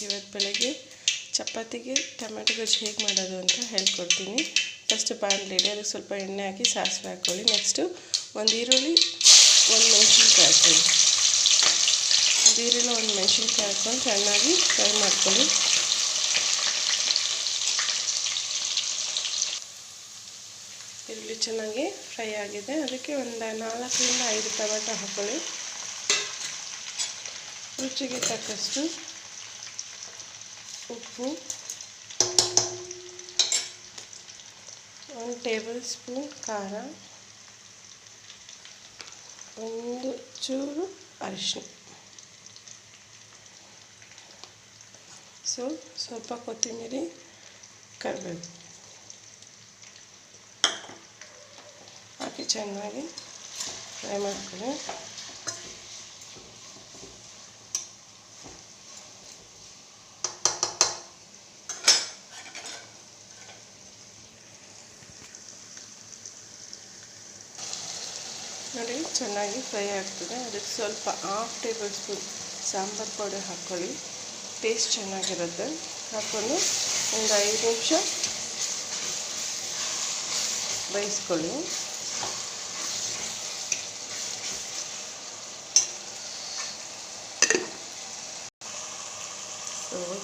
ಇವತ್ತು ಬೆಳಗ್ಗೆ ಚಪಾತಿಗೆ ಟೊಮೆಟೊ ಗೊಜ್ಜು ಹೇಗೆ ಮಾಡೋದು ಅಂತ ಹೇಳ್ಕೊಡ್ತೀನಿ. ಫಸ್ಟ್ ಬಾಣಲೆ ಇಡಿ, ಅದಕ್ಕೆ ಸ್ವಲ್ಪ ಎಣ್ಣೆ ಹಾಕಿ ಸಾಸಿವೆ ಹಾಕ್ಕೊಳ್ಳಿ. ನೆಕ್ಸ್ಟು ಒಂದು ಈರುಳ್ಳಿ, ಒಂದು ಮೆಣಸಿನ್ಕಾಯಿ ಹಾಕ್ಕೊಳ್ಳಿ. ಒಂದು ಈರುಳ್ಳಿ, ಒಂದು ಮೆಣಸಿನ್ಕಾಯಿ ಹಾಕ್ಕೊಂಡು ಚೆನ್ನಾಗಿ ಫ್ರೈ ಮಾಡ್ಕೊಳ್ಳಿ. ಈರುಳ್ಳಿ ಚೆನ್ನಾಗಿ ಫ್ರೈ ಆಗಿದೆ, ಅದಕ್ಕೆ ಒಂದು 4ರಿಂದ 5 ಟೊಮೆಟೊ ಹಾಕ್ಕೊಳ್ಳಿ. ರುಚಿಗೆ ತಕ್ಕಷ್ಟು ಉಪ್ಪು, 1 ಟೇಬಲ್ ಸ್ಪೂನ್ ಖಾರ, ಒಂದು ಚೂರು ಅರಿಶಿನ, ಸ್ವಲ್ಪ ಕೊತ್ತಂಬರಿ, ಕರಿಬೇವು ಹಾಕಿ ಚೆನ್ನಾಗಿ ಫ್ರೈ ಮಾಡ್ಕೊಳ್ಳಿ. ನೋಡಿ ಚೆನ್ನಾಗಿ ಫ್ರೈ ಆಗ್ತದೆ. ಅದಕ್ಕೆ ಸ್ವಲ್ಪ 1/2 ಟೇಬಲ್ ಸ್ಪೂನ್ ಸಾಂಬಾರು ಪೌಡರ್ ಹಾಕ್ಕೊಳ್ಳಿ, ಟೇಸ್ಟ್ ಚೆನ್ನಾಗಿರುತ್ತೆ. ಹಾಕ್ಕೊಂಡು ಒಂದು 5 ನಿಮಿಷ ಬೇಯಿಸ್ಕೊಳ್ಳಿ.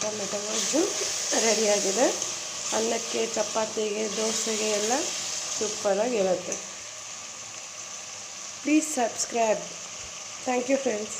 ಟೊಮೆಟೊ ಗೊಜ್ಜು ರೆಡಿಯಾಗಿದೆ. ಅನ್ನಕ್ಕೆ, ಚಪಾತಿಗೆ, ದೋಸೆಗೆ ಎಲ್ಲ ಸೂಪರಾಗಿರುತ್ತೆ. Please subscribe. Thank you, friends.